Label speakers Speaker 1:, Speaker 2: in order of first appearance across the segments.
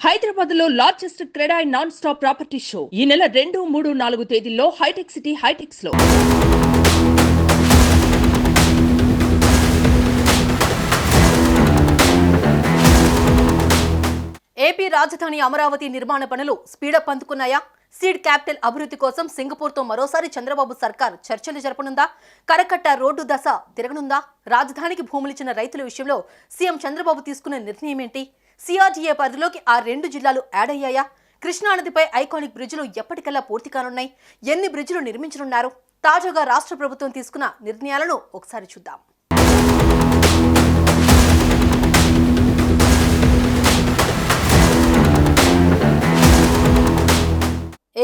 Speaker 1: హైదరాబాద్ లో largest CREDAI non stop property show ఈ నెల 2, 3, 4 తేదీల్లో హైటెక్ సిటీ హైటెక్స్ లో.
Speaker 2: ఏపీ రాజధాని అమరావతి నిర్మాణ పనులు స్పీడప్ అందుకున్నాయా? సీడ్ క్యాపిటల్ అభివృద్ధి కోసం సింగపూర్తో మరోసారి చంద్రబాబు సర్కార్ చర్చలు జరపనుందా? కరకట్ట రోడ్డు దశ తిరగనుందా? రాజధానికి భూములిచ్చిన రైతుల విషయంలో సీఎం చంద్రబాబు తీసుకున్న నిర్ణయం ఏంటి? సిఆర్డీఏ పరిధిలోకి ఆ 2 జిల్లాలు యాడ్ అయ్యాయా? కృష్ణానదిపై ఐకానిక్ బ్రిడ్జిలు ఎప్పటికల్లా పూర్తి కానున్నాయి? ఎన్ని బ్రిడ్జిలు నిర్మించనున్నారు? తాజాగా రాష్ట్ర ప్రభుత్వం తీసుకున్న నిర్ణయాలను ఒకసారి చూద్దాం.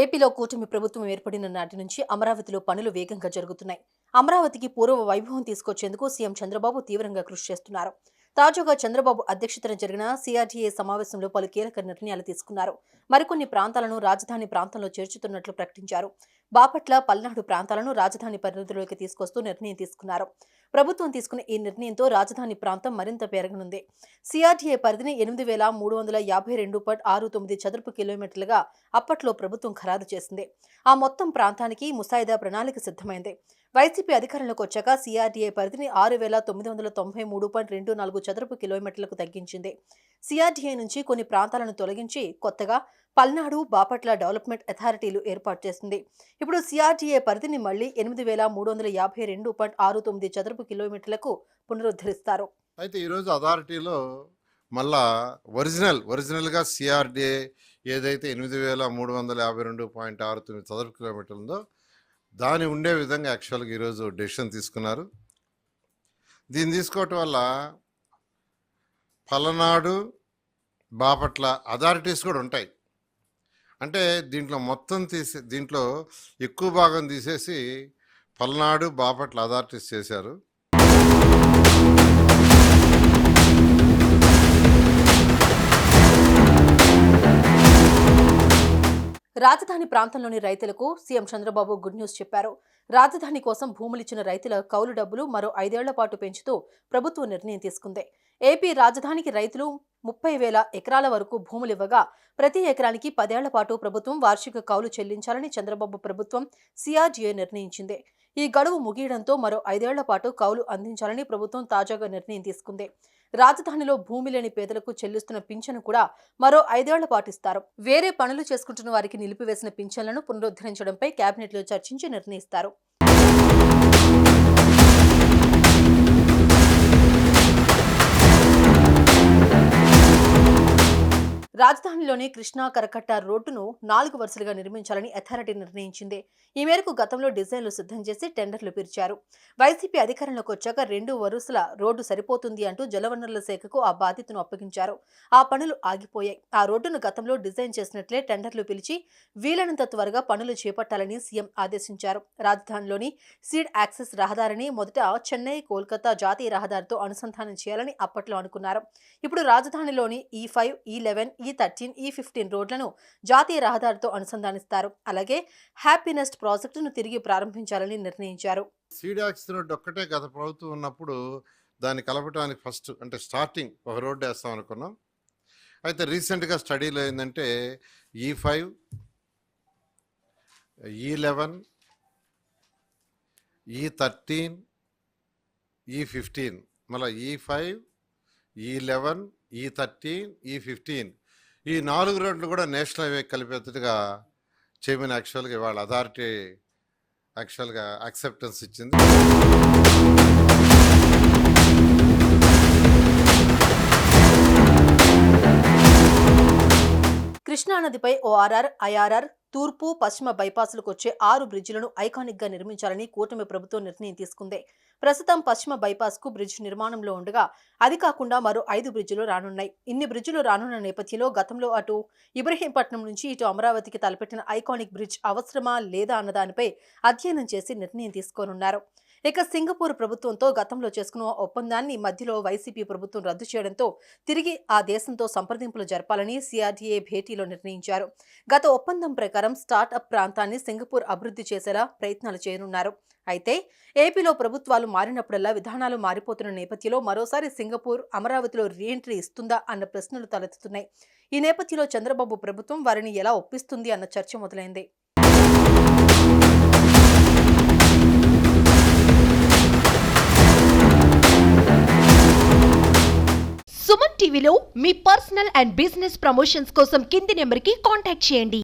Speaker 2: ఏపీలో కూటమి ప్రభుత్వం ఏర్పడిన నాటి నుంచి అమరావతిలో పనులు వేగంగా జరుగుతున్నాయి. అమరావతికి పూర్వ వైభవం తీసుకొచ్చేందుకు సీఎం చంద్రబాబు తీవ్రంగా కృషి చేస్తున్నారు. తాజాగా చంద్రబాబు అధ్యక్షతన జరిగిన సిఆర్డీఏ సమావేశంలో పలు కీలక నిర్ణయాలు తీసుకున్నారు. మరికొన్ని ప్రాంతాలను రాజధాని ప్రాంతంలో చేర్చుతున్నట్లు ప్రకటించారు. బాపట్ల, పల్నాడు ప్రాంతాలను రాజధాని పరిధిలోకి తీసుకొస్తూ నిర్ణయం తీసుకున్నారు. ప్రభుత్వం తీసుకున్న ఈ నిర్ణయంతో రాజధాని ప్రాంతం మరింత పెరగనుంది. సిఆర్డీఏ పరిధిని 8,352.69 చదరపు కిలోమీటర్లుగా అప్పట్లో ప్రభుత్వం ఖరారు చేసింది. ఆ మొత్తం ప్రాంతానికి ముసాయిదా ప్రణాళిక సిద్ధమైంది. వైసీపీ అధికారంలోకి వచ్చాక సిఆర్డీఏ పరిధిని 6,993.24 చదరపు కిలోమీటర్లకు తగ్గించింది. సిఆర్డీఏ నుంచి కొన్ని ప్రాంతాలను తొలగించి కొత్తగా పల్నాడు, బాపట్ల డెవలప్మెంట్ అథారిటీలు ఏర్పాటు చేసింది. ఇప్పుడు సిఆర్డీఏ పరిధిని మళ్లీ 8,352.69 చదరపు కిలోమీటర్లకు పునరుద్ధరిస్తారు.
Speaker 3: అయితే ఈరోజు అథారిటీలో మళ్ళా ఒరిజినల్గా సిఆర్డీఏ ఏదైతే 8,352.69 చదరపు కిలోమీటర్లు ఉందో దాని ఉండే విధంగా యాక్చువల్గా ఈరోజు డెసిషన్ తీసుకున్నారు. దీన్ని తీసుకోవటం వల్ల పలనాడు, బాపట్ల అథారిటీస్ కూడా ఉంటాయి. అంటే దీంట్లో ఎక్కువ భాగం తీసేసి పల్నాడు, బాపట్ల అథారిటీస్ చేశారు.
Speaker 2: రాజధాని ప్రాంతంలోని రైతులకు సీఎం చంద్రబాబు గుడ్ న్యూస్ చెప్పారు. రాజధాని కోసం భూములిచ్చిన రైతుల కౌలు డబ్బులు మరో 5 ఏళ్ల పాటు పెంచుతూ ప్రభుత్వం నిర్ణయం తీసుకుంది. ఏపీ రాజధానికి రైతులు 30,000 ఎకరాల వరకు భూములివ్వగా ప్రతి ఎకరానికి 10 ఏళ్ల పాటు ప్రభుత్వం వార్షిక కౌలు చెల్లించాలని చంద్రబాబు ప్రభుత్వం సిఆర్డీఏ నిర్ణయించింది. ఈ గడువు ముగియడంతో మరో 5 ఏళ్ల పాటు కౌలు అందించాలని ప్రభుత్వం తాజాగా నిర్ణయం తీసుకుంది. రాజధానిలో భూమి లేని పేదలకు చెల్లిస్తున్న పింఛను కూడా మరో 5 ఏళ్ల పాటు ఇస్తారు. వేరే పనులు చేసుకుంటున్న వారికి నిలిపివేసిన పింఛన్లను పునరుద్ధరించడంపై కేబినెట్లో చర్చించి నిర్ణయిస్తారు. రాజధానిలోని కృష్ణా కరకట్ట రోడ్డును 4 వరుసలుగా నిర్మించాలని అథారిటీ నిర్ణయించింది. ఈ మేరకు గతంలో డిజైన్లు సిద్ధం చేసి టెండర్లు పిలిచారు. వైసీపీ అధికారంలోకి వచ్చాక 2 వరుసల రోడ్డు సరిపోతుంది అంటూ జలవనరుల శాఖకు ఆ బాధ్యతను అప్పగించారు. ఆ పనులు ఆగిపోయాయి. ఆ రోడ్డును గతంలో డిజైన్ చేసినట్లే టెండర్లు పిలిచి వీలైనంత త్వరగా పనులు చేపట్టాలని సీఎం ఆదేశించారు. రాజధానిలోని సీడ్ యాక్సెస్ రహదారిని మొదట చెన్నై, కోల్కతా జాతీయ రహదారితో అనుసంధానం చేయాలని అప్పట్లో అనుకున్నారు. ఇప్పుడు రాజధానిలోని E5, E11, E13, E15 రోడ్లను జాతీయ రహదారితో అనుసంధానిస్తారు. అలాగే హ్యాపీనెస్ట్ ప్రాజెక్టును తిరిగి ప్రారంభించాలని నిర్ణయించారు.
Speaker 3: సీడ్ యాక్సెస్ రోడ్డు ఒక్కటే గత ప్రభుత్వం ఉన్నప్పుడు దాన్ని కలపడానికి ఫస్ట్ అంటే స్టార్టింగ్ ఒక రోడ్డు వేస్తాం అనుకున్నాం. అయితే రీసెంట్గా స్టడీలో ఏంటంటే E5, E11, E13, E15 మళ్ళీ E5, E11, E13, E15 ఈ 4 రోడ్లు కూడా నేషనల్ హైవే కలిపేట్టుగా చేయమని యాక్చువల్గా ఇవాళ అథారిటీ యాక్చువల్గా యాక్సెప్టెన్స్ ఇచ్చింది.
Speaker 2: కృష్ణానదిపై ORR, IRR, తూర్పు, పశ్చిమ బైపాసులకు వచ్చే 6 బ్రిడ్జిలను ఐకానిక్ గా నిర్మించాలని కూటమి ప్రభుత్వం నిర్ణయం తీసుకుంది. ప్రస్తుతం పశ్చిమ బైపాస్ కు బ్రిడ్జ్ నిర్మాణంలో ఉండగా అది కాకుండా మరో 5 బ్రిడ్జిలు రానున్నాయి. ఇన్ని బ్రిడ్జిలు రానున్న నేపథ్యంలో గతంలో అటు ఇబ్రహీంపట్నం నుంచి ఇటు అమరావతికి తలపెట్టిన ఐకానిక్ బ్రిడ్జ్ అవసరమా లేదా అన్నదానిపై అధ్యయనం చేసి నిర్ణయం తీసుకోనున్నారు. ఇక సింగపూర్ ప్రభుత్వంతో గతంలో చేసుకున్న ఒప్పందాన్ని మధ్యలో వైసీపీ ప్రభుత్వం రద్దు చేయడంతో తిరిగి ఆ దేశంతో సంప్రదింపులు జరపాలని సిఆర్డీఏ భేటీలో నిర్ణయించారు. గత ఒప్పందం ప్రకారం స్టార్ట్అప్ ప్రాంతాన్ని సింగపూర్ అభివృద్ధి చేసేలా ప్రయత్నాలు చేయనున్నారు. అయితే ఏపీలో ప్రభుత్వాలు మారినప్పుడల్లా విధానాలు మారిపోతున్న నేపథ్యంలో మరోసారి సింగపూర్ అమరావతిలో రీఎంట్రీ ఇస్తుందా అన్న ప్రశ్నలు తలెత్తుతున్నాయి. ఈ నేపథ్యంలో చంద్రబాబు ప్రభుత్వం వారిని ఎలా ఒప్పిస్తుంది అన్న చర్చ మొదలైంది.
Speaker 4: సుమన్ టీవీలో మీ పర్సనల్ అండ్ బిజినెస్ ప్రమోషన్స్ కోసం కింది నెంబర్కి కాంటాక్ట్ చేయండి.